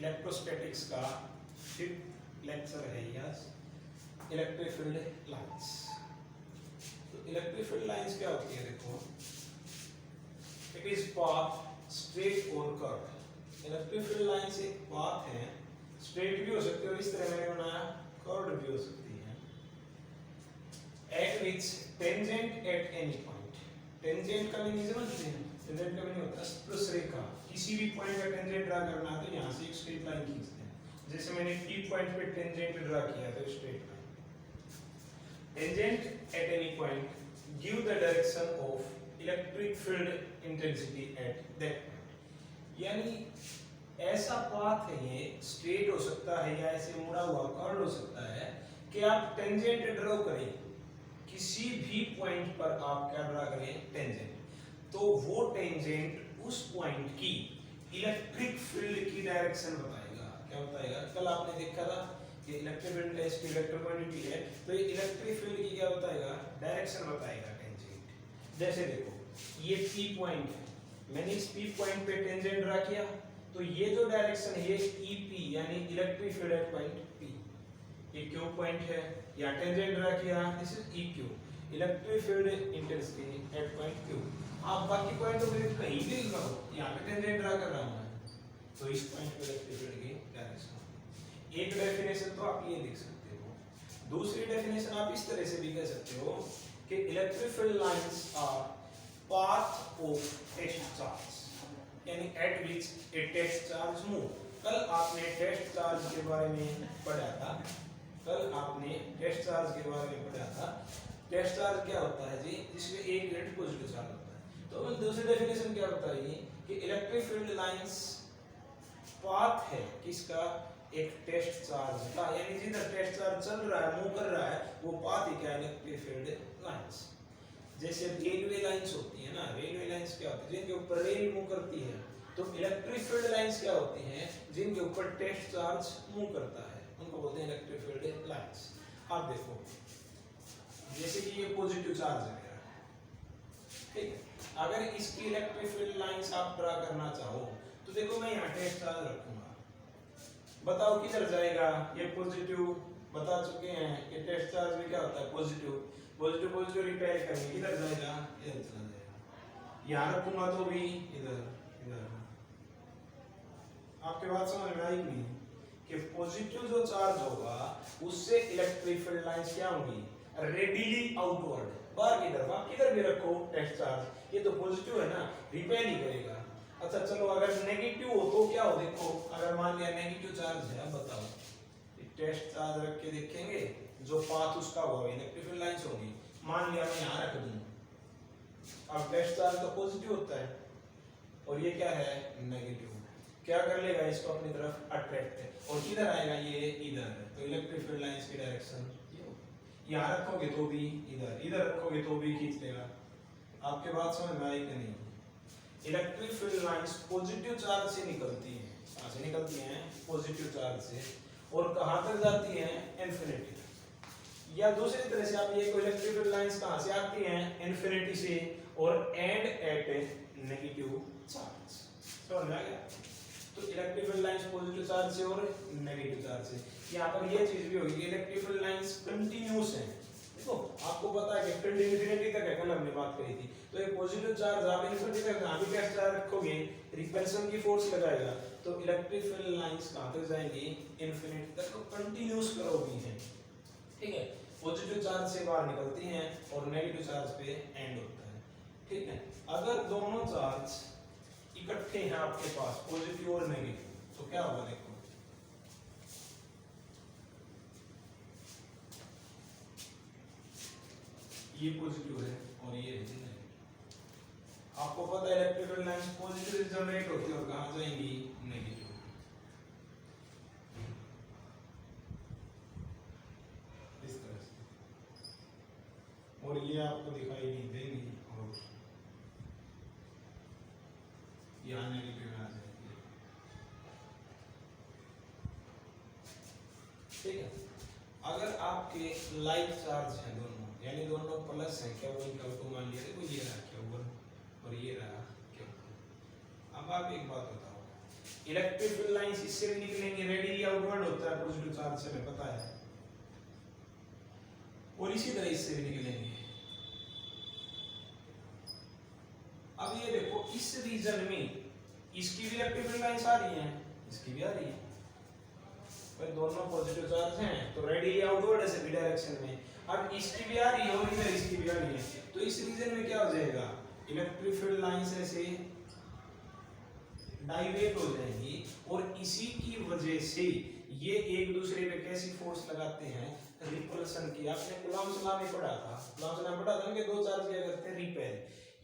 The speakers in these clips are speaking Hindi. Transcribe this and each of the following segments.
इलेक्ट्रोस्टैटिक्स का 5th लेक्चर है यस, इलेक्ट्रिक फील्ड लाइंस। तो इलेक्ट्रिक फील्ड लाइंस क्या होती है? देखो, इट इज पाथ स्ट्रेट और कर्व। इलेक्ट्रिक फील्ड लाइंस एक पाथ है, स्ट्रेट भी हो सकती है और इस तरह मैंने बनाया कर्व्ड भी हो सकती है, eight which tangent at any point. Tangent का मीनिंग समझते हैं? टेंजेंट का मीनिंग होता है स्पर्शरेखा। किसी भी पॉइंट का टेंजेंट ड्रा करना है तो यहाँ से एक स्ट्रेट लाइन खींचते हैं। जैसे मैंने P पॉइंट पे टेंजेंट ड्रा किया तो straight line. Tangent at any point give the direction of electric field intensity eight that point. यानी ऐसा पाथ है, ये स्ट्रेट हो सकता है या ऐसे मुड़ा हुआ कर्व हो सकता है कि आप टेंजेंट ड्रा करें, किसी भी पॉइंट पर आप क्या ड्रा करें? टेंजेंट। तो वो टेंजेंट उस पॉइंट की इलेक्ट्रिक फील्ड की डायरेक्शन बताएगा। क्या बताएगा? कल आपने देखा था कि इलेक्ट्रिक फील्ड है, इसकी इलेक्ट्रोमैग्नेटिक है, तो ये इलेक्ट्रिक फील्ड की क्या बताएगा? डायरेक्शन बताएगा टेंजेंट। जैसे देखो, ये P पॉइंट है, मैंने इस P पॉइंट पे टेंजेंट ड्रा किया, तो ये जो डायरेक्शन है ये EP यानी electric field eight point P। ये Q पॉइंट है, या टेंजेंट ड्रा किया, this is EQ, electric field intensity at point Q। आप बाकी पॉइंट पे कहीं भी करो, यहाँ पे टेंजेंट ड्रा कर रहा हूँ मैं, तो इस पॉइंट पे इलेक्ट्रिक फील्ड की डायरेक्शन। एक डेफिनेशन तो आप ये लिख सकते हो, दूसरी डेफिनेशन आप इस तरह से भी कह सकते हो कि electric field lines are path of test charge, यानी at which a test charge move. कल आपने टेस्ट चार्ज के बारे में पढ़ा था, टेस्ट चार्ज क्या होता है जी? जिसमें एक यूनिट पॉजिटिव चार्ज होता है। तो दूसरी डेफिनेशन क्या बताइए कि इलेक्ट्रिक फील्ड लाइंस पाथ है किसका? एक टेस्ट चार्ज का, यानी जिधर टेस्ट चार्ज चल रहा है, मूव कर रहा है, वो पाथ ही क्या? Electric field lines. जैसे रेलवे लाइंस होती है ना, रेलवे लाइंस क्या होती है? जिनके ऊपर रेल मूव करती है। तो इलेक्ट्रिक फील्ड लाइंस क्या होती हैं? जिनके ऊपर टेस्ट चार्ज मूव करता है, उनको बोलते हैं इलेक्ट्रिक फील्ड लाइंस। आप देखो, जैसे कि ये पॉजिटिव चार्ज है मेरा, ठीक है, अगर इसकी इलेक्ट्रिक फील्ड लाइंस आप ड्रा करना चाहो तो देखो, मैं यहाँ टेस्ट चार्ज रखूंगा, बताओ किधर जाएगा? ये पॉजिटिव बता चुके हैं कि टेस्ट चार्ज में क्या होता है? पॉजिटिव पॉजिटिव रिपेयर करेंगे, किधर जाएगा? इधर चला जाएगा। यहाँ रखूंगा तो भी इधर। आपके बात समझ में आई नहीं कि पॉजिटिव जो चार्ज होगा उससे इलेक्ट्रिक फील्ड लाइंस क्या होंगी? रेडिली आउटवर्ड, बाहर की तरफ। आप किधर भी रखो टेस्ट चार्ज, ये तो पॉजिटिव है ना, रिपेल ही करेगा। अच्छा चलो, अगर नेगेटिव हो तो क्या हो? देखो, अगर मान लिया नेगेटिव चार्ज है, अब बताओ, टेस्ट चार्ज रख के देखेंगे, जो पाथ उसका होगा इलेक्ट्रिक फील्ड लाइंस होगी। मान लिया मैं यहाँ रख दूं, अब टेस्ट चार्ज तो पॉजिटिव होता है और ये क्या है? नेगेटिव। क्या कर लेगा? इसको अपनी तरफ अट्रैक्ट, और किधर आएगा? ये इधर है। तो इलेक्ट्रिक फील्ड लाइंस की डायरेक्शन यहाँ रखोगे तो भी इधर रखोगे तो भी खींच लेगा। आपके बात समझ में आई कि नहीं? Electric field lines positive charge से निकलती हैं। कहाँ से निकलती हैं? पॉजिटिव चार्ज से। और कहाँ तक जाती हैं? इन्फिनिटी। या दूसरी तरह से आप ये इलेक्ट्रिक फील्ड लाइंस कहाँ से आती हैं? इन्फिनिटी से, और end at a negative charge. समझ में आ गया? तो electric field lines positive charge से और नेगेटिव चार्ज से। यहाँ पर ये चीज भी होगी, इलेक्ट्रिक फील्ड लाइंस कंटिन्यूअस हैं। देखो, आपको पता है कि फील्ड इन्फिनिटी तक है, कल हमने बात करी थी। तो ये पॉजिटिव चार्ज आप इन्फिनिटी तक जहाँ भी टेस्ट चार्ज रखोगे, रिपल्शन की फोर्स लगाएगा, तो इलेक्ट्रिक फील्ड लाइंस कहाँ तक जाएंगी? इन्फिनिटी तक। तो कंटिन्यूअस करोगी हैं, ठीक है। पॉजिटिव चार्ज से बाहर निकलती हैं और नेगेटिव चार्ज पे एंड होता है, ठीक है। अगर दोनों चार्ज इकट्ठे हैं आपके पास, पॉजिटिव और नेगेटिव, तो क्या होगा? देखो, ये पॉजिटिव है और ये है नेगेटिव। आपको पता है electric field lines positive generate होती है और कहां जाएंगी? नेगेटिव। इस तरह से, और ये आपको दिखाई नहीं देंगी, और यहाँ नेगेटिव आ जाएगी, ठीक है। अगर आपके लाइक चार्ज है दोनों, यानी दोनों प्लस है, क्या वो इनका तो मान लिया, देखो ये रहा Q1 और ये रहा Q2। अब आप एक बात बताओ, इलेक्ट्रिक फील्ड लाइंस इससे भी निकलेंगे, रेडियली आउटवर्ड होता है पॉजिटिव चार्ज से, हमें पता है, और इसी तरह इससे भी निकलेंगे। अब ये देखो इस रीजन में इसकी भी इलेक्ट्रिक फील्ड लाइंस आ रही हैं, इसकी भी आ रही है, भाई दोनों पॉजिटिव चार्ज हैं तो रेडियली आउटवर्ड है सभी डायरेक्शन में। अब इसकी भी आ रही है और इधर इसकी भी आ रही है, तो इस रीजन में क्या हो जाएगा, इलेक्ट्रिक फील्ड लाइंस ऐसे डाइवर्ट हो जाएंगी और इसी की वजह से ये एक दूसरे पे कैसी फोर्स लगाते हैं, रिपल्सन की। आपने कूलॉम्स लॉ में पढ़ा था, कूलॉम्स लॉ में पढ़ा था कि दो चार्ज क्या करते हैं, रिपेल।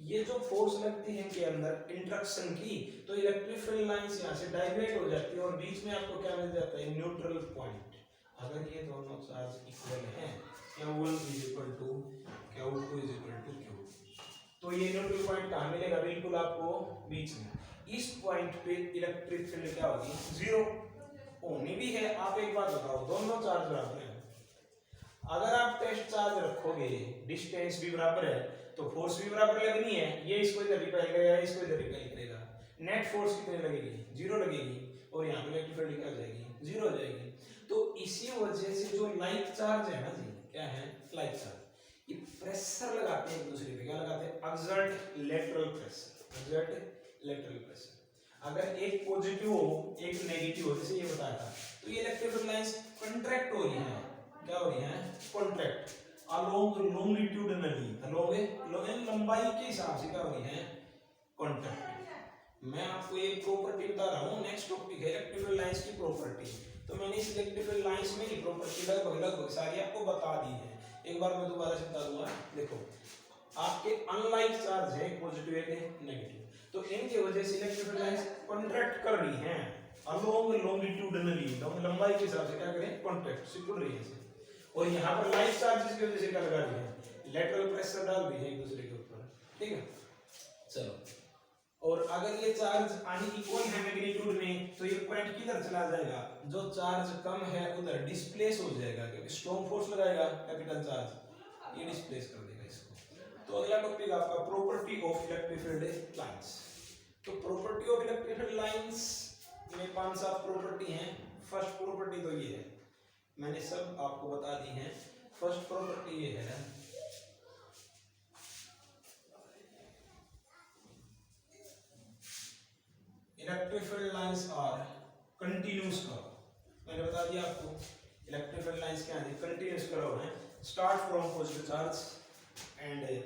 ये जो फोर्स लगती है के अंदर इंटरेक्शन की, तो इलेक्ट्रिक फील्ड लाइंस यहां से डाइवर्ट हो जाती है और बीच में आपको क्या मिल जाता है, न्यूट्रल पॉइंट। अगर ये दोनों चार्ज इक्वल हैं, Q1 Q2 Q, तो ये न्यूट्रल पॉइंट कहां मिलेगा, बिल्कुल आपको बीच में। इस पॉइंट पे इलेक्ट्रिक फील्ड क्या होगी, जीरो होनी भी है। आप एक बात बताओ, दोनों चार्ज बराबर हैं, अगर आप टेस्ट चार्ज रखोगे, डिस्टेंस भी बराबर है, तो फोर्स भी बराबर लगनी है। ये इसको इधर रिपेल करेगा, इसको इधर रिपेल करेगा, नेट फोर्स कितनी लगेगी, जीरो लगेगी, और यहाँ पे इलेक्ट्रिक फील्ड क्या हो जाएगी, जीरो हो जाएगी। तो इसी वजह से जो लाइक चार्ज है ना जी, क्या है, लाइक चार्ज, ये प्रेशर लगाते हैं एक दूसरे पे, क्या लगाते हैं, exert lateral pressure, exert lateral pressure. अगर एक पॉजिटिव हो एक नेगेटिव हो, जैसे ये बताया था, तो ये इलेक्ट्रिक फील्ड लाइंस कंट्रैक्ट हो रही हैं, क्या हो रही हैं, कॉन्ट्रैक्ट अलोंग लॉन्गिट्यूडिनली, अलोंग लंबाई के हिसाब से क्या हो रही है, कॉन्ट्रैक्ट। मैं आपको एक प्रॉपर्टी बता रहा हूँ, नेक्स्ट टॉपिक है इलेक्ट्रिक फील्ड लाइंस की प्रॉपर्टी। तो मैंने इस इलेक्ट्रिक फील्ड लाइंस में ही प्रॉपर्टी लगभग सारी आपको बता दी है, एक बार मैं दोबारा से बता दूंगा। देखो आपके अनलाइक चार्ज है, पॉजिटिव है नेगेटिव, तो इनकी वजह से इलेक्ट्रिक फील्ड लाइंस कॉन्ट्रैक्ट कर रही हैं अलोंग लॉन्गिट्यूडिनली, लंबाई के हिसाब से क्या करें, कॉन्ट्रैक्ट सिकुड़ रही है। और यहाँ पर लाइक चार्जेस की वजह से क्या लगा रही है, लेटरल प्रेशर डाल रही है एक दूसरे के ऊपर, ठीक है। चलो, और अगर ये चार्ज अनइक्वल है मैग्नीट्यूड में, तो ये पॉइंट किधर चला जाएगा, जो चार्ज कम है उधर डिस्प्लेस हो जाएगा, क्योंकि स्ट्रॉन्ग फोर्स लगाएगा कैपिटल चार्ज, ये डिस्प्लेस कर देगा इसको। तो अगला टॉपिक आपका property of electric field lines. तो property of electric field lines में 5-7 प्रॉपर्टी हैं। फर्स्ट प्रॉपर्टी तो ये है, मैंने सब आपको बता दी हैं। फर्स्ट प्रॉपर्टी ये है, electric field lines are continuous curve. मैंने बता दिया आपको इलेक्ट्रिक फील्ड लाइंस क्या है, कंटिन्यूअस कर्व है, start from positive charge end at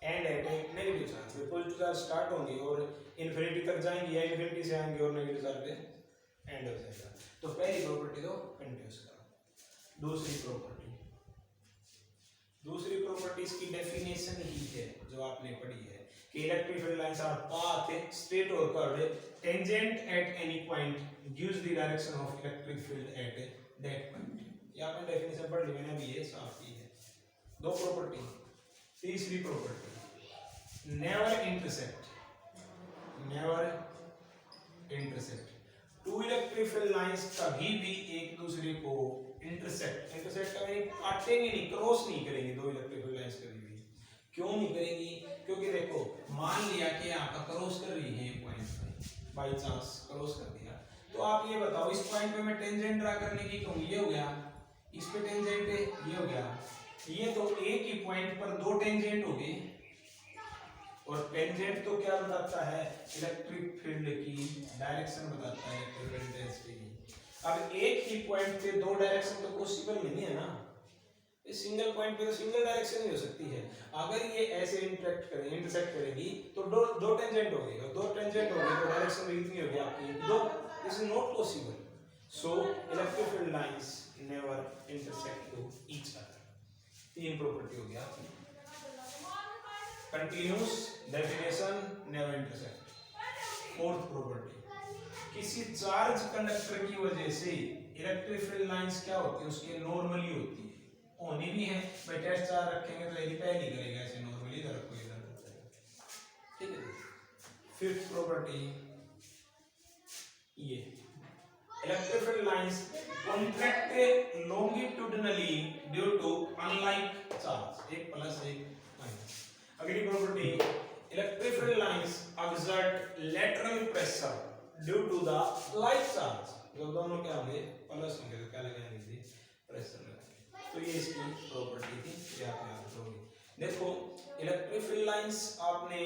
a negative charge. Positive charge start होंगे और इन्फिनिटी तक जाएंगे, या इन्फिनिटी से आएंगे और नेगेटिव चार्ज पे एंड हो जाएगा। तो पहली प्रॉपर्टी तो कंटिन्यूअस कर्व। दूसरी प्रॉपर्टी इसकी डेफिनेशन ही है जो आपने पढ़ी है कि electric field lines are path straight और curved tangent at any point gives the direction of electric field at that point. ये आपने डेफिनेशन पढ़ ली, मैंने अभी ये साफ की है। दो प्रॉपर्टी। तीसरी property, never intersect. Two electric field lines कभी भी एक दूसरे को इंटरसेक्ट करेंगे, काटेंगे नहीं, क्रॉस नहीं करेंगे दो इलेक्ट्रिक फील्ड लाइंस कभी भी। क्यों नहीं करेंगी, क्योंकि देखो मान लिया कि यहाँ का क्रॉस कर रही है पॉइंट पे, बाय चांस क्रॉस कर दिया, तो आप ये बताओ इस पॉइंट पे मैं टेंजेंट ड्रा करने की कहूँ, ये हो गया, इस पे टेंजेंट है, ये हो गया, ये तो एक ही पॉइंट पर दो टेंजेंट हो गए। और टेंजेंट तो क्या बताता है, इलेक्ट्रिक फील्ड की डायरेक्शन बताता है, इलेक्ट्रिक फील्ड डेंसिटी की। अब एक ही पॉइंट पे दो डायरेक्शन तो पॉसिबल नहीं है ना, इस सिंगल पॉइंट पे तो सिंगल डायरेक्शन ही हो सकती है। अगर ये ऐसे इंटरसेक्ट करेगी तो दो टेंजेंट हो गए, दो टेंजेंट हो गए तो डायरेक्शन कितनी होगी आपकी, दो। This is not possible, so electric field lines never intersect to each other. तीन प्रॉपर्टी हो गया, continuous, definition, never intersect. Fourth property, किसी चार्ज कंडक्टर की वजह से इलेक्ट्रिक फील्ड लाइंस क्या होती है, उसके नॉर्मली होती है, होनी भी है। भाई टेस्ट चार्ज रखेंगे तो यदि पहले करेगा ऐसे नॉर्मली, इधर रखो इधर होता है, ठीक है। फिफ्थ प्रॉपर्टी ये, electric field lines contract longitudinally due to unlike charge, एक प्लस एक माइनस। अगली property, electric field lines exert lateral pressure due to the light charge. जब दोनों क्या होंगे प्लस होंगे तो क्या लगाएंगे जी प्रेशर लगाएंगे। तो ये इसकी प्रॉपर्टी थी, ये आप याद रखोगे। देखो इलेक्ट्रिक फील्ड लाइंस आपने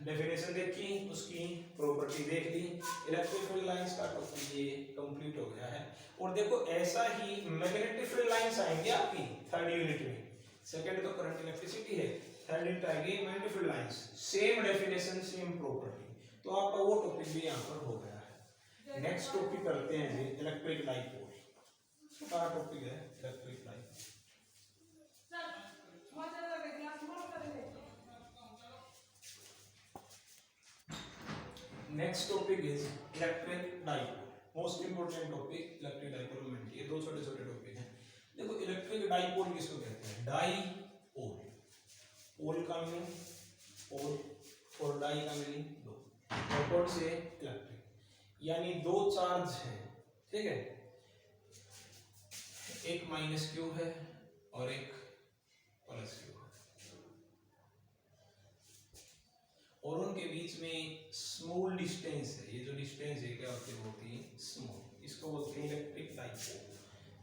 डेफिनेशन देखी, उसकी प्रॉपर्टी देख ली, इलेक्ट्रिक फील्ड लाइंस का टॉपिक ये कंप्लीट हो गया है। और देखो ऐसा ही मैग्नेटिक फील्ड लाइंस आएंगे आपकी थर्ड यूनिट में। सेकंड तो करंट इलेक्ट्रिसिटी है, थर्ड यूनिट आएगी magnetic field lines, same definition same property. तो आपका वो टॉपिक भी यहाँ पर हो गया है। नेक्स्ट टॉपिक करते हैं जी इलेक्ट्रिक डाइपोल। क्या टॉपिक है electric dipole. Next topic is electric dipole, most important topic electric dipole moment. ये दो छोटे छोटे टॉपिक हैं। देखो इलेक्ट्रिक डाइपोल किसको कहते हैं, डाइपोल, पोल का मीनिंग पोल और डाई का मीनिंग दो, डाइपोल से इलेक्ट्रिक, यानी दो चार्ज हैं, ठीक है, एक माइनस क्यू है और एक प्लस क्यू है, और उनके बीच में स्मॉल डिस्टेंस है। ये जो डिस्टेंस है क्या होती है, होती है स्मॉल, इसको बोलते हैं इलेक्ट्रिक डाइपोल।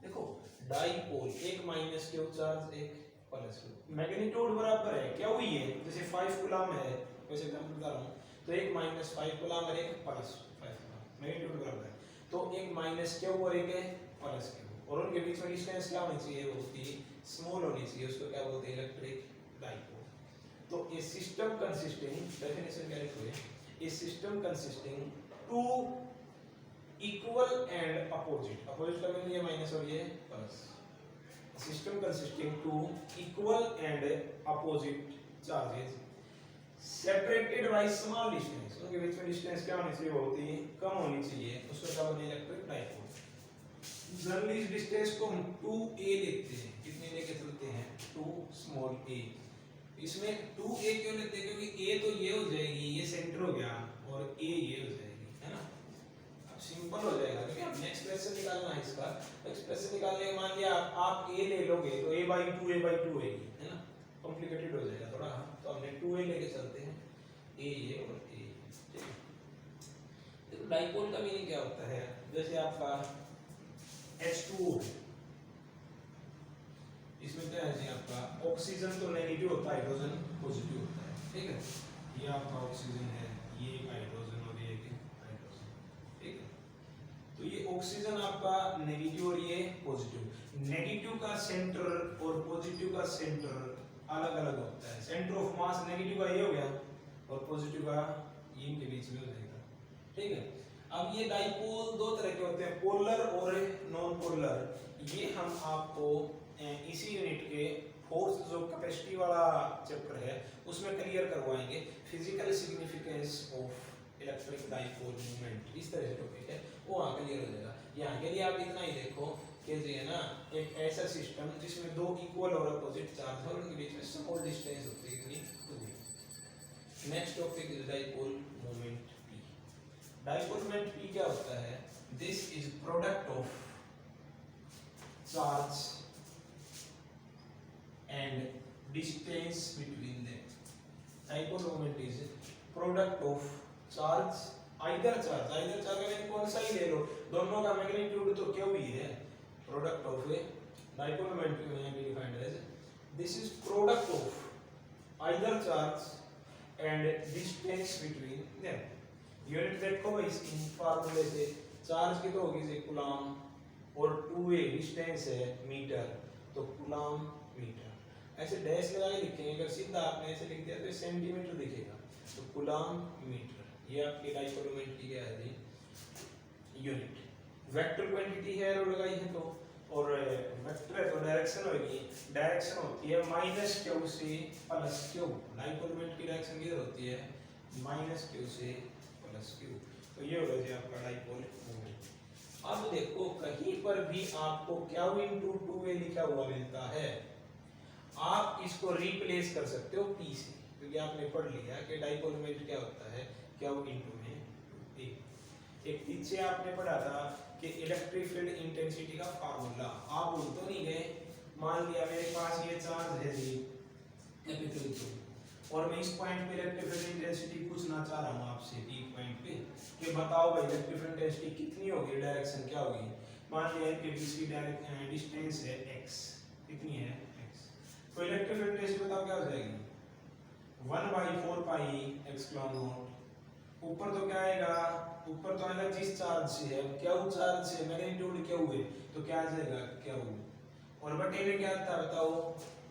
देखो डाइपोल, एक माइनस क्यू चार्ज एक प्लस क्यू, मैग्नीट्यूड बराबर है, क्या हुई है, जैसे 5 कूलम है, वैसे एग्जांपल बता रहा हूं, तो एक माइनस 5 कूलम और एक प्लस 5 कूलम, मैग्नीट्यूड बराबर है, तो एक माइनस क्यू और एक है प्लस क्यू, और उनके बीच में डिस्टेंस क्या होनी चाहिए, होती है स्मॉल होनी चाहिए, उसको क्या बोलते हैं इलेक्ट्रिक डाइपोल। तो ए सिस्टम कंसिस्टिंग, डेफिनेशन क्या लिखो है, a system consisting two equal and opposite, opposite का मीनिंग ये माइनस और ये plus, system consisting two equal and opposite charges separated by small distance, उनके बीच में डिस्टेंस क्या होनी चाहिए, होती है कम होनी चाहिए, उसको क्या बोलते हैं इलेक्ट्रिक डाइपोल। जनरली इस डिस्टेंस को हम 2a लेते हैं, कितने लेके चलते हैं, 2 स्मॉल a। इसमें 2a क्यों लेते हैं, क्योंकि a तो ये हो जाएगी, ये सेंटर हो गया, और a ये हो जाएगी, है ना, अब सिंपल हो जाएगा, क्योंकि हमने एक्सप्रेशन निकालना है इसका। एक्सप्रेशन निकालने के मान लिया आप a ले लोगे तो a/2 होगी, है ना, कॉम्प्लिकेटेड हो जाएगा थोड़ा, तो हमने 2a लेके चलते हैं, a ये और a, ठीक है। देखो डाइपोल का मीनिंग क्या होता है, जैसे आपका H2O, इसमें क्या है जी आपका ऑक्सीजन तो नेगेटिव होता है, हाइड्रोजन पॉजिटिव होता है, ठीक है, ये आपका ऑक्सीजन है, ये एक हाइड्रोजन और ये एक हाइड्रोजन, ठीक है। तो ये ऑक्सीजन आपका नेगेटिव और ये पॉजिटिव, नेगेटिव का सेंटर और पॉजिटिव का सेंटर अलग अलग होता है, सेंटर ऑफ मास नेगेटिव का ये हो गया और पॉजिटिव का ये इनके बीच में हो जाएगा, ठीक है। अब ये डाइपोल दो तरह के होते हैं, पोलर और नॉन पोलर। ये हम आपको इसी यूनिट के फोर्स जो कैपेसिटी वाला चैप्टर है उसमें क्लियर करवाएंगे, physical significance of electric dipole movement, इस तरह से टॉपिक है, वो वहाँ क्लियर हो जाएगा। यहाँ के लिए आप इतना ही देखो कि जो है ना, एक ऐसा सिस्टम जिसमें दो इक्वल और अपोजिट चार्ज है और उनके बीच में स्मॉल डिस्टेंस होती है, कितनी, 2। Next topic is dipole moment P। Dipole moment P क्या होता है, this is product of charge and distance between them। Dipole moment is product of charge, either charge का मीनिंग कौन सा ही ले लो, दोनों का मैग्नीट्यूड तो क्या हुई है, product of a dipole moment में भी defined as this is product of either charge and distance between them। Unit देखो भाई इसकी फार्मूले से, चार्ज की तो होगी कूलम और 2a डिस्टेंस है मीटर, तो कूलम मीटर, ऐसे डैश लगा के लिखेंगे, अगर सीधा आपने ऐसे लिख दिया तो सेंटीमीटर दिखेगा, तो कूलम मीटर, ये आपके डाइपोल मोमेंट की क्या है जी यूनिट। वेक्टर क्वांटिटी है और लगाई है तो, और वेक्टर है तो डायरेक्शन होगी, डायरेक्शन होती है माइनस क्यू से प्लस क्यू, डाइपोल मोमेंट की डायरेक्शन किधर होती है, माइनस क्यू से प्लस क्यू, तो ये होगा जी आपका डाइपोल मोमेंट। अब देखो कहीं पर भी आपको क्या इनटू 2a लिखा हुआ मिलता है, आप इसको रिप्लेस कर सकते हो P से, क्योंकि आपने पढ़ लिया कि डाइपोल मोमेंट क्या होता है, क्या वो इनटू में A। एक पीछे आपने पढ़ा था कि इलेक्ट्रिक फील्ड इंटेंसिटी का फार्मूला, आप भूल तो नहीं गए, मान लिया मेरे पास ये चार्ज है जी कैपिटल Q, और मैं इस पॉइंट पे इलेक्ट्रिक फील्ड इंटेंसिटी पूछना चाह रहा हूँ आपसे पी पॉइंट पे कि बताओ भाई इलेक्ट्रिक फील्ड इंटेंसिटी कितनी होगी, डायरेक्शन क्या होगी। मान लिया कि इसकी डायरेक्ट डिस्टेंस है x, कितनी है x, तो इलेक्ट्रिक फील्ड इंटेंसिटी बताओ क्या हो जाएगी 1/4 पाई एप्सिलॉन नॉट। ऊपर तो क्या आएगा, ऊपर तो आएगा जिस चार्ज से है, क्या वो चार्ज से मैग्नीट्यूड क्या हुए तो क्या आ जाएगा क्या हुआ, और बटे में क्या आता है बताओ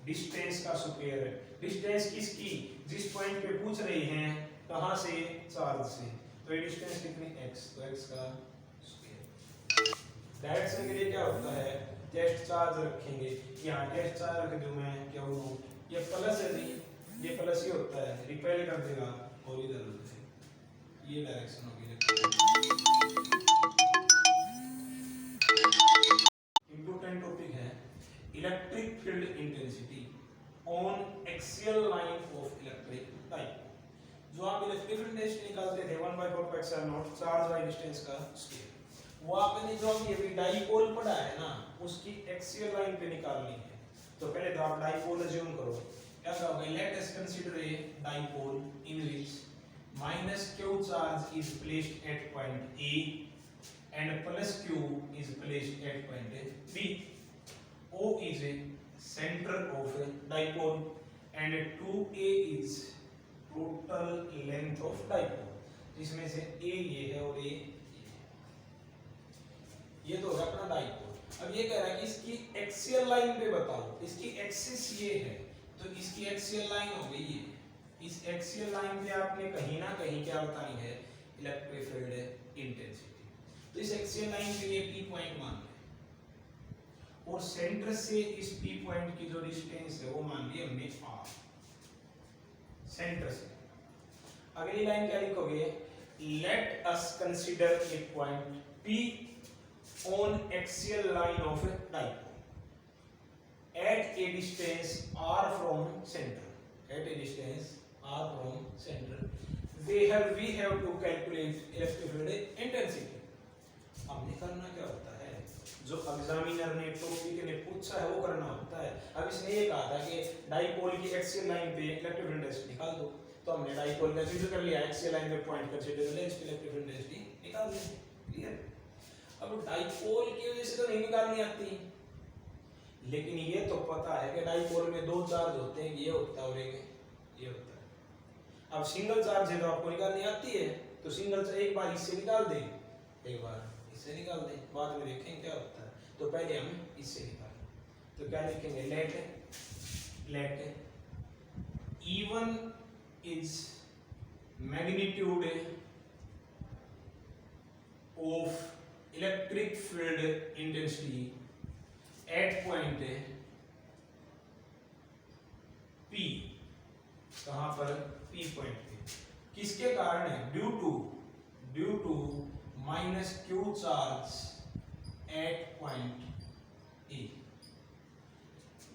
डिस्टेंस का स्क्वायर है। डिस्टेंस किसकी, जिस पॉइंट पे पूछ रहे हैं कहां से, चार्ज से, तो ये डिस्टेंस कितनी x, तो x का स्क्वायर। डायरेक्शन के लिए क्या होता है टेस्ट चार्ज रखेंगे, यहाँ टेस्ट चार्ज रख दूं मैं क्या हूँ, ये प्लस है नहीं, ये प्लस ही होता है, रिपेल कर देगा और इधर होता है, ये डायरेक्शन होगी। इंपॉर्टेंट टॉपिक है electric field intensity on axial line of electric type. जो आप इलेक्ट्रिक फील्ड इंटेंसिटी निकालते थे 1/4 pi epsilon not charge by distance का स्क्वायर, वो आपने जो अभी डाइपोल पढ़ा है ना उसकी एक्सियल लाइन पे निकालनी है। तो पहले तो आप डाइपोल अज्यूम करो, क्या कहोगे, let us consider a dipole in which minus q charge is placed at point A and plus q is placed at point B. O is a center of a dipole and 2a is total length of dipole, जिसमें से a ये है और a ये तो होगा अपना डाइपोल। अब ये कह रहा है कि इसकी एक्सियल लाइन पे बताओ, इसकी एक्सिस ये है तो इसकी एक्सियल लाइन हो गई ये, इस एक्सियल लाइन पे आपने कहीं ना कहीं क्या बतानी है इलेक्ट्रिक फील्ड इंटेंसिटी। तो इस एक्सियल लाइन पे ये पी पॉइंट मान लें और सेंटर से इस पी पॉइंट की जो डिस्टेंस है वो मान ली हमने r, सेंटर से। अगली लाइन क्या लिखोगे, let us consider a point p on axial line of a dipole at a distance r from center, at a distance r from center we have to calculate electric field intensity। हमने करना क्या होता है, जो एग्जामिनर ने टॉपिक ने पूछा है वो करना होता है। अब इसने ये कहा था कि डाइपोल की एक्सियल लाइन पे इलेक्ट्रिक फील्ड इंटेंसिटी निकाल दो, तो हमने डाइपोल कंसीडर कर लिया, एक्सियल लाइन पे पॉइंट कंसीडर कर लिया, इसकी इलेक्ट्रिक फील्ड इंटेंसिटी निकाल ली। क्लियर। अब डाइपोल की वजह से तो नहीं निकालनी आती, लेकिन ये तो पता है कि डाइपोल में दो चार्ज होते हैं, ये होता है और ये होता है। अब सिंगल चार्ज है तो आपको निकालनी आती है, तो सिंगल से एक बार इससे निकाल दें, एक बार इससे निकाल दें, बाद में देखें क्या होता है। तो पहले हम इससे निकालें, तो क्या लिखेंगे, let E1 is magnitude of electric field intensity at point P, कहां पर P पॉइंट पे, किसके कारण है, due to minus q charge at point E।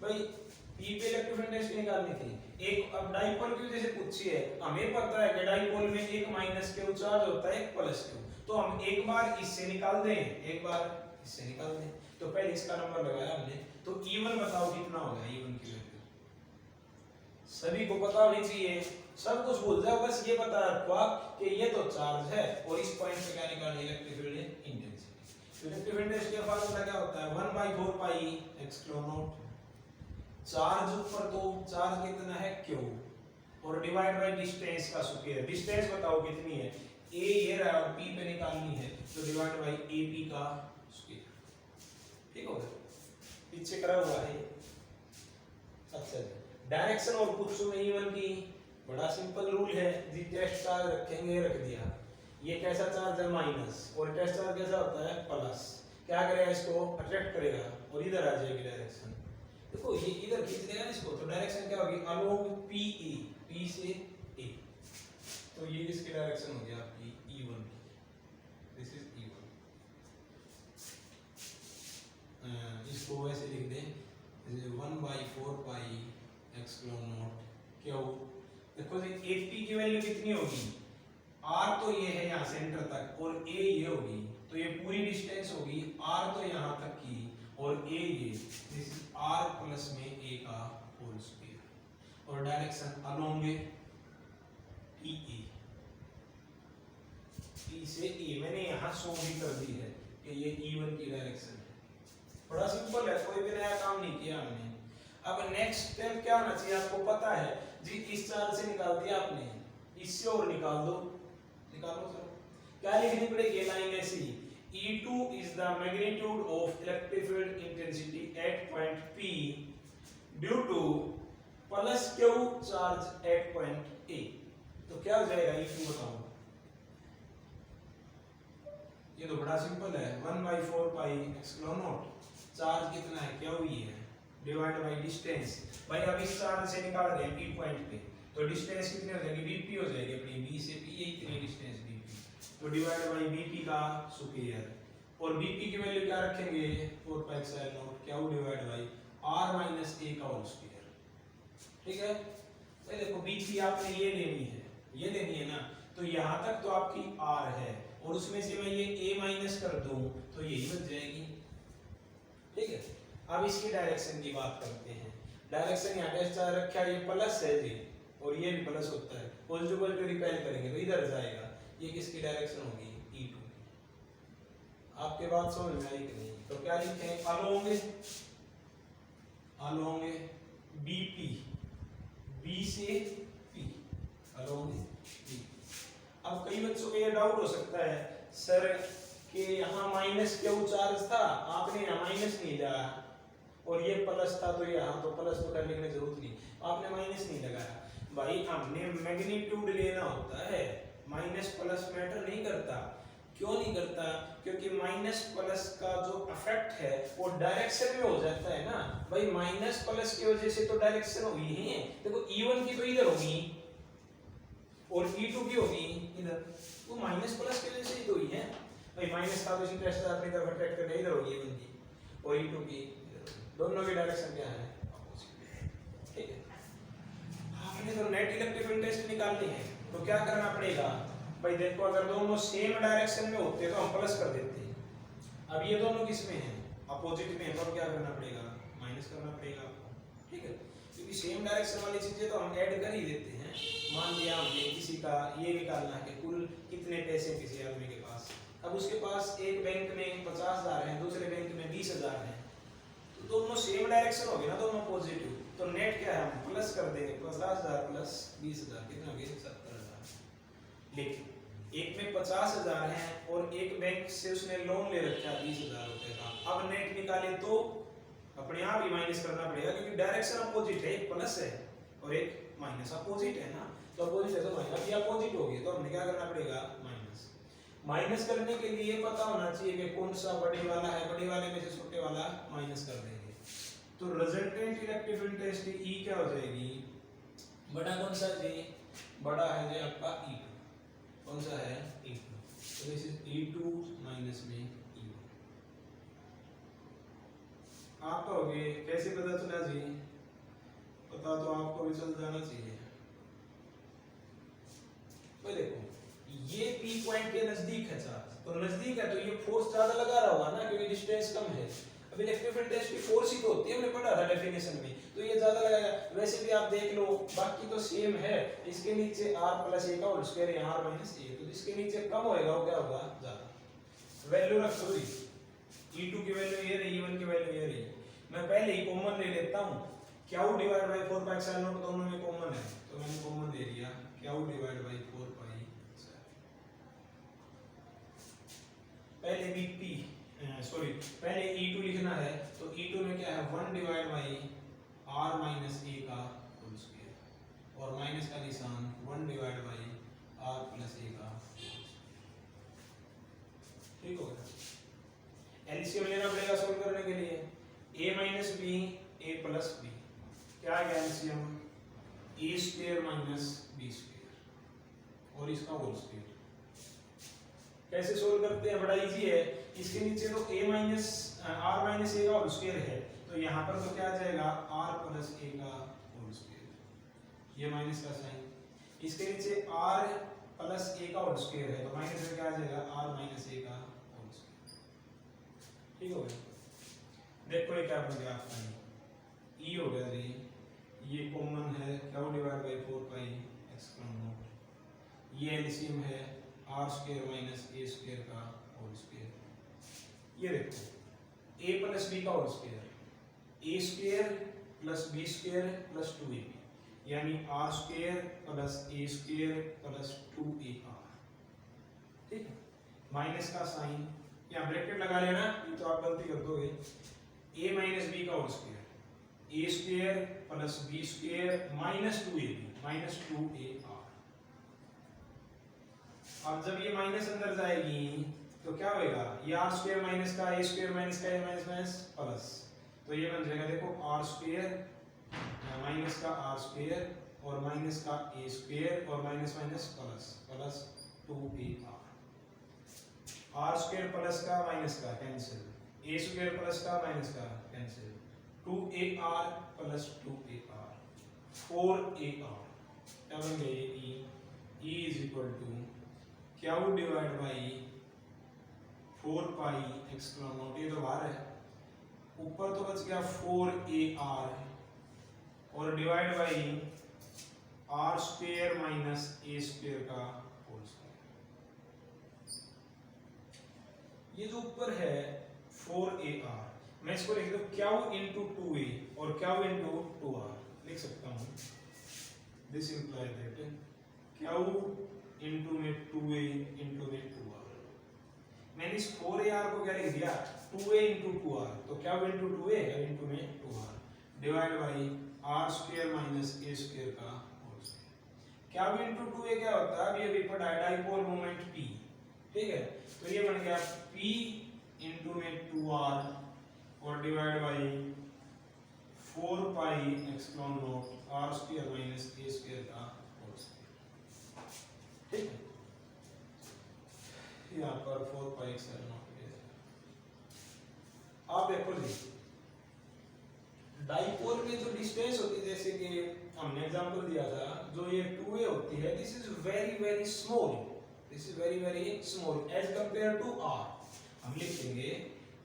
भाई P पे इलेक्ट्रिक फील्ड इंटेंसिटी निकालनी थी, एक अब डाइपोल की वजह से पूछी है, हमें पता है कि डाइपोल में एक माइनस क्यू चार्ज होता है एक प्लस क्यू, तो हम एक बार इससे निकाल दें, एक बार इससे निकाल दें। तो पहले इसका नंबर लगाया हमने, तो E1 बताओ कितना होगा, E1 की वैल्यू सभी को पता होनी चाहिए, सब कुछ भूल जाओ, बस ये पता रखो कि ये तो चार्ज है और इस पॉइंट पे क्या निकालना है, इलेक्ट्रिक फील्ड इंटेंसिटी। तो इलेक्ट्रिक फील्ड इंटेंसिटी का फार्मूला क्या होता है, 1/4 पाई एप्सिलॉन नॉट, चार्ज ऊपर तो चार्ज कितना है Q और डिवाइड बाय डिस्टेंस का स्क्वायर, डिस्टेंस बताओ कितनी है, A ये रहा और P पे निकालनी है, तो डिवाइड बाय AP का स्क्वायर। ठीक हो गया, पीछे करा हुआ है। अच्छा, डायरेक्शन और पूछो में E1 की, बड़ा सिंपल रूल है, जी टेस्ट चार्ज रखेंगे, रख दिया, ये कैसा चार्ज है माइनस, और टेस्ट चार्ज कैसा होता है प्लस, क्या करेगा इसको अट्रैक्ट करेगा और इधर आ जाएगी डायरेक्शन। देखो ये इधर खींच देगा इसको, तो डायरेक्शन क्या होगी, अलोंग PE, P से A, तो ये इसकी डायरेक्शन हो गया आपकी E1 की, दिस इज E1। इसको ऐसे लिख दें 1/4 पाई एप्सिलॉन नॉट Q। देखो जी AP की वैल्यू कितनी होगी, R तो ये है यहाँ सेंटर तक और A ये होगी, तो ये पूरी डिस्टेंस होगी R तो यहाँ तक की और A ये, दिस इज R प्लस में A का होल स्क्वायर। और डायरेक्शन अलोंग ए ई ए, ई से ए मैंने यहाँ शो भी कर दी है कि ये E1 की डायरेक्शन है। बड़ा सिंपल है, कोई भी नया काम नहीं किया हमने। अब नेक्स्ट स्टेप क्या होना चाहिए आपको पता है जी, इस चार्ज से निकाल दिया आपने, इससे और निकाल दो, निकालो सर। क्या लिखनी पड़ेगी लाइन ऐसी, E2 is the magnitude of electric field intensity at point P due to plus Q charge at point A। तो क्या हो जाएगा E2 बताओ, ये तो बड़ा सिंपल है, 1/4 पाई एप्सिलॉन नॉट, चार्ज कितना है क्या हुई है डिवाइड बाय डिस्टेंस। भाई अब इस चार्ज से निकाल रहे हैं P पॉइंट पे, तो डिस्टेंस कितनी हो जाएगी Bp हो जाएगी अपनी, B से P ये इतनी डिस्टेंस Bp, तो डिवाइड बाय Bp का स्क्वायर, और Bp की वैल्यू क्या रखेंगे 4 पाई एप्सिलॉन नॉट क्या divide by r minus a का होल स्क्वायर। ठीक है, तो देखो Bp आपने ये लेनी है, ये लेनी है ना, तो यहाँ तक तो आपकी r है, और उसमें से मैं ये a माइनस कर दूं तो यही बच जाएगी। ठीक है, अब इसकी डायरेक्शन की बात करते हैं। डायरेक्शन यहाँ पे चार रखा है, ये प्लस है जी, और ये भी प्लस होता है, पॉजिटिव पॉजिटिव रिपेल करेंगे तो इधर जाएगा, ये किसकी डायरेक्शन होगी E2। आपके बात समझ में आई कि नहीं, तो क्या लिखते हैं अलोंग BP, B से P, अलोंग B। अब कई बच्चों को ये डाउट हो सकता है सर कि यहाँ माइनस क्यू चार्ज था, आपने यहाँ माइनस नहीं लगाया, और ये प्लस था तो यहाँ तो प्लस तो करने की जरूरत नहीं, आपने माइनस नहीं लगाया। भाई हमने मैग्नीट्यूड लेना होता है, माइनस प्लस मैटर नहीं करता। क्यों नहीं करता, क्योंकि माइनस प्लस का जो इफेक्ट है वो डायरेक्शन में हो जाता है ना भाई, माइनस प्लस की वजह से तो डायरेक्शन हुई है। देखो E1 की तो इधर होगी और E2 की होगी इधर, तो माइनस प्लस की वजह से ही तो हुई है भाई, माइनस का तो इंटरेस्ट अपनी तरफ अट्रैक्ट करके इधर होगी E1 की, और E2 की दोनों की डायरेक्शन क्या है अपोजिट। ठीक है, आपने तो नेट इलेक्ट्रिक फील्ड टेस्ट निकालनी है, तो क्या करना पड़ेगा भाई, देखो अगर दोनों सेम डायरेक्शन में होते तो हम प्लस कर देते हैं, अब ये दोनों किस में है अपोजिट में है, तो क्या करना पड़ेगा माइनस करना पड़ेगा आपको। ठीक है, क्योंकि सेम डायरेक्शन वाली चीजें तो हम ऐड कर ही देते हैं। मान लिया हमने किसी का ये निकालना है कि कुल कितने पैसे किसी आदमी के पास, अब उसके पास एक बैंक में 50,000 है, दूसरे बैंक में 20,000 है, तो दोनों सेम डायरेक्शन होगी ना, दोनों पॉजिटिव, तो नेट क्या है हम प्लस कर देंगे, 50,000 प्लस 20,000 कितना हो गया 70,000। लेकिन एक में 50,000 है और एक बैंक से उसने लोन ले रखा है 20,000 रुपए का, अब नेट निकाले तो अपने आप ही माइनस करना पड़ेगा, क्योंकि डायरेक्शन अपोजिट है, एक प्लस है और एक माइनस, अपोजिट है ना, तो अपोजिट है तो माइनस, ये अपोजिट होगी तो हमने क्या करना पड़ेगा माइनस। माइनस करने के लिए पता होना चाहिए कि कौन सा बड़े वाला है, बड़े वाले में से छोटे वाला माइनस कर देंगे, तो रिजल्टेंट इलेक्ट्रिक फील्ड टेस्ट की E क्या हो जाएगी, बड़ा कौन सा जी, बड़ा है जी आपका E2, कौन सा है E2, तो दिस इज E2 माइनस में E1। आप कहोगे कैसे पता चला जी, पता तो आपको भी चल जाना चाहिए। तो देखो ये P पॉइंट के नजदीक है चार्ज, तो नजदीक है तो ये फोर्स ज्यादा लगा रहा होगा ना, क्योंकि डिस्टेंस कम है। अब इलेक्ट्रिक फील्ड टेस्ट की फोर्स ही तो होती है, हमने पढ़ा था डेफिनेशन में, तो ये ज्यादा लगाएगा। वैसे भी आप देख लो बाकी तो सेम है, इसके नीचे r प्लस a का होल स्क्वायर है, r माइनस a, तो जिसके नीचे कम होएगा वो क्या होगा ज्यादा। वैल्यू रख दो जी, E2 की वैल्यू ये रही, E1 की वैल्यू ये रही, मैं पहले ही कॉमन ले लेता हूं, q divide by 4 pi epsilon not दोनों में कॉमन है, तो मैंने कॉमन ले लिया q डिवाइड बाय 4 पाई। पहले Bp सॉरी पहले E2 लिखना है, तो E2 में क्या है 1 divide by r minus a का होल स्क्वायर, और माइनस का निशान 1 divide by r plus a का होल स्क्वायर। ठीक हो गया, एलसीएम लेना पड़ेगा सॉल्व करने के लिए, a minus b a plus b, क्या है LCM a square minus b square और इसका होल स्क्वायर। कैसे सोल्व करते हैं, बड़ा इजी है, इसके नीचे तो a minus r minus a का होल स्क्वायर है, तो यहाँ पर तो क्या आ जाएगा r प्लस a का होल स्क्वायर, ये माइनस का साइन, इसके नीचे r प्लस a का होल स्क्वायर है, तो माइनस में क्या आ जाएगा r माइनस a का होल स्क्वायर। ठीक हो गया, देखो ये क्या बन गया आपका, e हो गया जी, ये कॉमन है Q divide by 4 pi x plus not, ये एलसीएम है r square minus a square का होल स्क्वायर। ये देखो ए प्लस बी का whole square, a square plus b square plus 2ab, यानी r square plus a square plus 2ar। ठीक है, माइनस का साइन या ब्रैकेट लगा लेना, ये तो आप गलती कर दोगे। a माइनस बी का whole square, a square plus b square minus 2ab minus 2ar। अब जब ये माइनस अंदर जाएगी तो क्या होएगा, ये आर स्क्वायर माइनस का ए स्क्वायर माइनस का ए माइनस माइनस प्लस, तो ये बन जाएगा देखो आर स्क्वायर माइनस का आर स्क्वायर और माइनस का ए स्क्वायर और minus minus plus plus 2ar। R square plus का माइनस का कैंसिल, ए स्क्वायर प्लस का माइनस का cancel, 2ar plus 2ar 4ar। क्या बन गया ये e is equal to q divide by 4 pi x plus not, ये तो बाहर है, ऊपर तो बच गया 4ar और divide by r square minus a square का होल स्क्वायर। ये जो ऊपर है 4ar, मैं इसको लिख दूं क्यू इंटू 2a और क्यू इंटू 2r लिख सकता हूं। This implies that Q into में 2a इंटू में 2r। मैंने इस 4ar को क्या लिख दिया 2a इंटू 2r, तो क्या इंटू 2a इंटू में 2r divide by r square minus a square का होल स्क्वायर। क्या इंटू 2a क्या होता है, ये पढ़ा है डाइपोल मोमेंट p। ठीक है, तो ये बन गया p इंटू में 2r और divide by 4 pi x plus naught r square minus a square का होल स्क्वायर। ठीक है, यहाँ पर 4 पाई एक्स प्लस नॉट। आप देखो जी डाइपोल में जो डिस्टेंस होती है, जैसे कि हमने एग्जांपल दिया था, जो ये 2a होती है, this is very very small, this is very very small as compare to r। हम लिखेंगे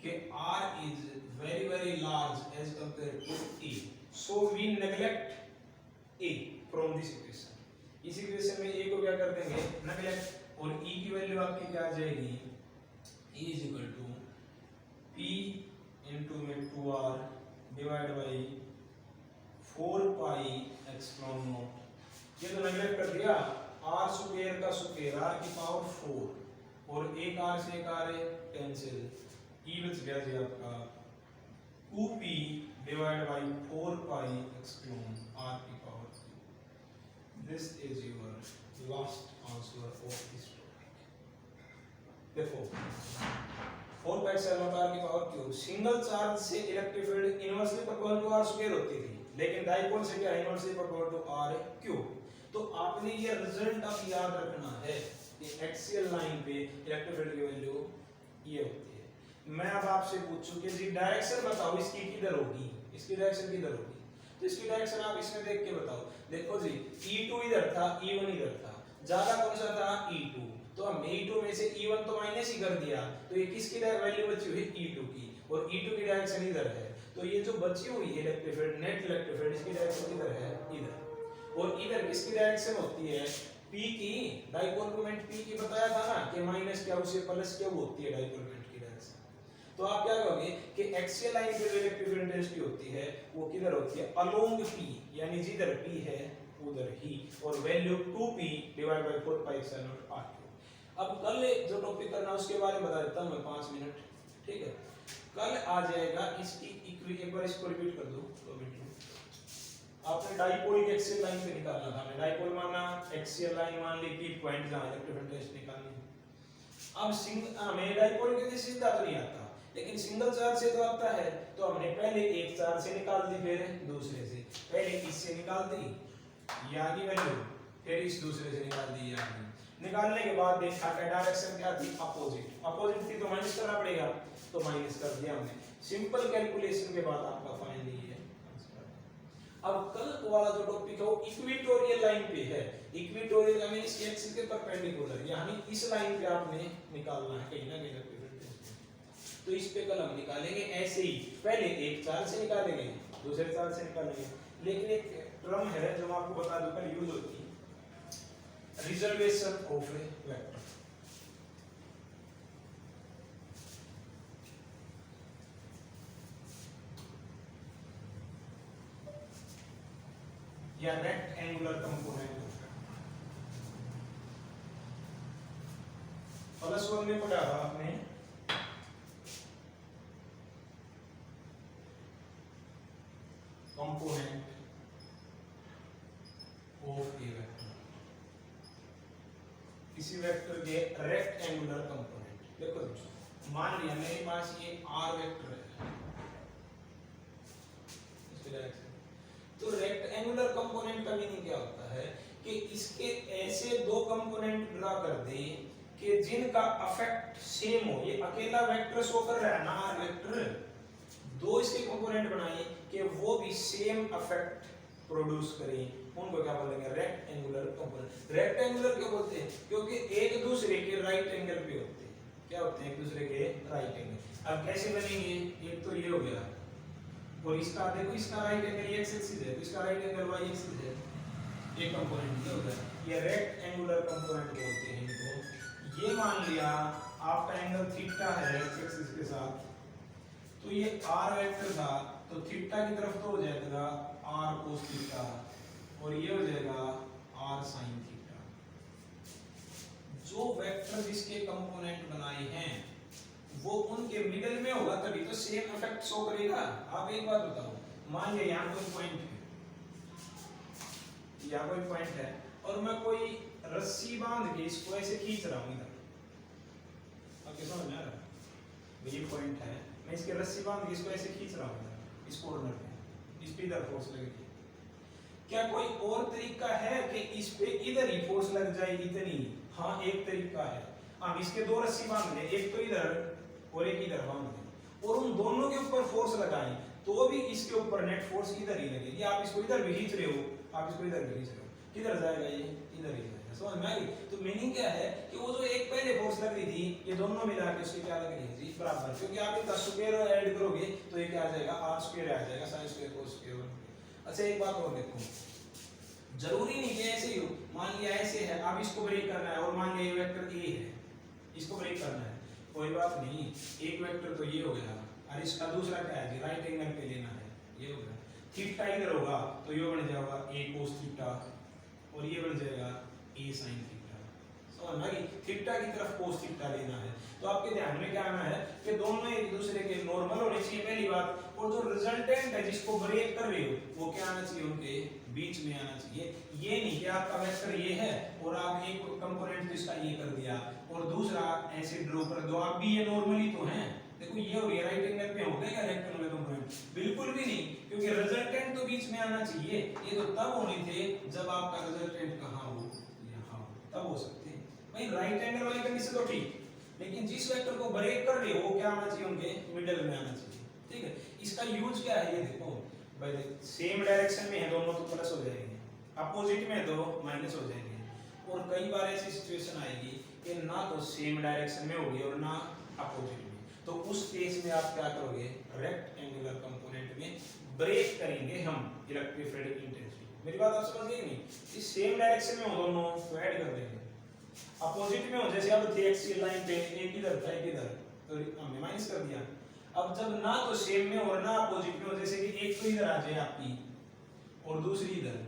कि r is very very large as compared to a, so we neglect a from this equation। इस इक्वेशन में a को क्या कर देंगे नेगलेक्ट, और e की वैल्यू आपकी क्या आ जाएगी, e is equal to p into में 2r divide by 4 pi x plus not. ये तो नेगलेक्ट कर दिया, r स्क्वायर का स्क्वायर r की पावर 4 और एक r से एक r कैंसिल, e बच गया जी आपका 2p divide by 4 pi x plus r की power 2। This is your last answer of this topic. देखो 4 पाई एक्स प्लस r की पावर क्यूब, सिंगल चार्ज से electric field inversely proportional to r square होती थी, लेकिन डाइपोल से क्या inversely proportional to r cube. तो आपने ये रिजल्ट अब याद रखना है कि एक्सियल लाइन पे इलेक्ट्रिक फील्ड की वैल्यू ये होती है। मैं अब आपसे पूछूं कि जी डायरेक्शन बताओ इसकी किधर होगी, इसकी डायरेक्शन किधर होगी, तो इसकी डायरेक्शन आप इसमें देख के बताओ। देखो जी E2 इधर था, E1 इधर था, ज्यादा कौन सा था E2, तो हमने E2 में से E1 तो माइनस ही कर दिया, तो ये किसकी वैल्यू बची हुई E2 की, और E2 की डायरेक्शन इधर है, तो ये जो बची हुई है electric field net electric field इसकी डायरेक्शन किधर है इधर, और इधर किसकी डायरेक्शन होती है P की, डाइपोल मोमेंट P की बताया था ना कि माइनस क्या उसे प्लस क्या होती है डाइपोल मोमेंट की डायरेक्शन। तो आप क्या कहोगे कि एक्सियल लाइन पे जो इलेक्ट्रिक फील्ड डेंसिटी होती है वो किधर होती है अलोंग P, यानी जिधर P है उधर ही, और value 2p divide by 4 pi x not r cube. अब कल जो टॉपिक करना उसके बारे में बता देता हूं मैं 5 मिनट। ठीक है, कल आ जाएगा इसकी एक बार इसको रिपीट कर दो 2 मिनट में। आपने डाइपोल की एक्सियल लाइन पे निकालना था, डाइपोल माना एक्सियल लाइन मान ली कि पॉइंट जहां इलेक्ट्रिक फील्ड डेंसिटी निकालनी। अब हमें डाइपोल के लिए सीधा तो नहीं आता, लेकिन सिंगल चार्ज से तो आता है, तो हमने पहले एक चार्ज से निकाल दी, फिर दूसरे से, पहले इससे निकाल दी यहाँ की वैल्यू, फिर इस दूसरे से निकाल दी यहाँ की। निकालने के बाद देखा कि डायरेक्शन क्या थी अपोजिट, अपोजिट थी तो माइनस करना पड़ेगा, तो माइनस कर दिया हमने। सिंपल कैलकुलेशन के बाद आपका फाइनल ये है। अब कल वाला जो टॉपिक है वो इक्वेटोरियल लाइन पे है, इक्वेटोरियल यानी इस एक्सिस के परपेंडिकुलर, यानी इस लाइन पे आपने निकालना है कहीं ना कहीं इलेक्ट्रिक फील्ड। तो इस पे कल हम निकालेंगे ऐसे ही, पहले एक चार्ज से निकालेंगे, दूसरे चार्ज से निकालेंगे, लेकिन एक टर्म है जो मैं आपको बता दूं कल यूज होती है, रिजर्वेशन ऑफ ए वेक्टर। या रेक्टेंगुलर कंपोनेंट प्लस वन में पढ़ा था आपने कंपोनेंट ऑफ ए वेक्टर, किसी वेक्टर के रेक्टेंगुलर कंपोनेंट। देखो मान लिया मेरे पास ये आर वेक्टर है, तो रेक्टेंगुलर कंपोनेंट का मीनिंग क्या होता है कि इसके ऐसे दो कंपोनेंट ड्रा कर दे कि जिनका अफेक्ट सेम हो। ये अकेला वेक्टर शो कर रहा है ना आर वेक्टर, दो इसके कंपोनेंट बनाए कि वो भी सेम अफेक्ट प्रोड्यूस करें, उनको क्या बोलेंगे रेक्टेंगुलर कंपोनेंट। रेक्टेंगुलर क्यों बोलते हैं? क्योंकि एक दूसरे के राइट एंगल पे होते हैं। क्या होते हैं? एक दूसरे के राइट एंगल। अब कैसे बनेंगे? एक तो ये हो गया, और इसका देखो इसका राइट एंगल एक्स एक्सिस है, तो इसका राइट एंगल वाई एक्सिस है, एक कंपोनेंट ये होता है। ये रेक्टेंगुलर कंपोनेंट बोलते हैं इनको। ये मान लिया आपका एंगल थीटा है एक्स एक्सिस के साथ, तो ये आर वेक्टर था, तो थीटा की तरफ तो हो जाएगा आर कोस थीटा, और ये हो जाएगा आर साइन थीटा। जो वेक्टर जिसके कंपोनेंट बनाए हैं वो उनके मिडिल में होगा, तभी तो सेम इफेक्ट शो करेगा। आप एक बात बताओ, मान लिया यहाँ कोई पॉइंट है, यहाँ कोई पॉइंट है, और मैं कोई रस्सी बांध के इसको ऐसे खींच रहा हूँ इधर, आपके समझ में आ रहा है? ये पॉइंट है, मैं इसके रस्सी बांध के इसको ऐसे खींच रहा हूँ इधर, इस कॉर्नर पे, इस पे इधर फोर्स लगेगी। क्या कोई और तरीका है कि इस पे इधर ही फोर्स लग जाए इतनी? हाँ, एक तरीका है। हम इसके दो रस्सी बांध ले, एक तो इधर और एक इधर बांध दें, और उन दोनों के ऊपर फोर्स लगाएं, तो भी इसके ऊपर नेट फोर्स इधर ही लगेगी। आप इसको इधर भी खींच रहे हो, आप इसको इधर भी खींच रहे हो, किधर जाएगा? ये इधर ही जाएगा। समझ में आ गई? तो मीनिंग क्या है कि वो जो एक पहले फोर्स लग रही थी, ये दोनों मिला के उसकी क्या लग रही है? बराबर। क्योंकि आप इसका स्क्वायर ऐड करोगे तो ये क्या आ जाएगा? आर स्क्वायर आ जाएगा, साइन स्क्वायर कोस स्क्वायर। अच्छा एक बात और देखो, जरूरी नहीं कि ऐसे ही हो। मान लिया ऐसे है, अब इसको ब्रेक करना है, और मान लिया ये वेक्टर ए है, इसको ब्रेक करना है, कोई बात नहीं, एक वेक्टर तो ये हो गया, और इसका दूसरा क्या है? राइट एंगल पे लेना है, ये हो गया। थीटा इधर होगा तो ये बन जाएगा ए कोस थीटा, और ये बन जाएगा ए साइन थीटा। समझ में? थीटा की तरफ कोस थीटा लेना है, तो आपके ध्यान में क्या आना है कि दोनों एक दूसरे के नॉर्मल होने चाहिए, पहली बात, और जो रिजल्टेंट है जिसको ब्रेक कर रहे हो वो क्या आना चाहिए? उनके बीच में आना चाहिए। ये नहीं कि आपका वेक्टर ये है और आप एक कंपोनेंट तो इसका ये कर दिया और दूसरा ऐसे ड्रॉ कर दो, आप भी ये नॉर्मली तो हैं। देखो ये हो गया राइट एंगल पे हो गया रेक्टेंगुलर कंपोनेंट? बिल्कुल भी नहीं, क्योंकि रिजल्टेंट तो बीच में आना चाहिए। ये तो तब होने थे जब आपका रिजल्टेंट कहाँ हो? यहाँ हो, तब हो सकते हैं भाई। राइट एंगल वाली कंडीशन तो ठीक, लेकिन जिस वेक्टर को ब्रेक कर रहे हो वो क्या आना चाहिए? उनके मिडिल में आना चाहिए। ठीक है, इसका यूज क्या है? ये देखो भाई, सेम डायरेक्शन में है दोनों तो प्लस हो जाएंगे, अपोजिट में तो माइनस हो जाएंगे। और कई बार ऐसी सिचुएशन आएगी कि ना तो सेम डायरेक्शन में होगी और ना अपोजिट में, तो उस केस में आप क्या करोगे? रेक्टेंगुलर कंपोनेंट में ब्रेक करेंगे हम इलेक्ट्रोस्टैटिक इंटेंसिटी। मेरी बात आप समझ गए नहीं? इस सेम डायरेक्शन में हो दोनों तो ऐड कर देंगे, अपोजिट में हो जैसे अब थे एक्सियल लाइन पे, एक इधर था एक इधर, तो हमने माइनस कर दिया। अब जब ना तो सेम में और ना अपोजिट में हो, जैसे कि एक तो इधर आ जाए आपकी और दूसरी इधर,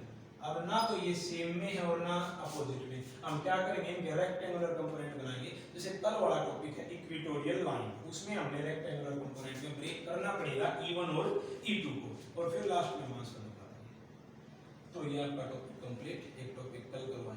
अब ना तो ये सेम में है और ना अपोजिट में, हम क्या करेंगे? इनके रेक्टेंगुलर कंपोनेंट बनाएंगे। जैसे कल वाला टॉपिक है इक्वेटोरियल लाइन, उसमें हमने रेक्टेंगुलर कंपोनेंट में ब्रेक करना पड़ेगा E1 और E2 को, और फिर लास्ट में मास करना पड़ेगा। तो ये आपका टॉपिक कंप्लीट। एक टॉपिक कल करवा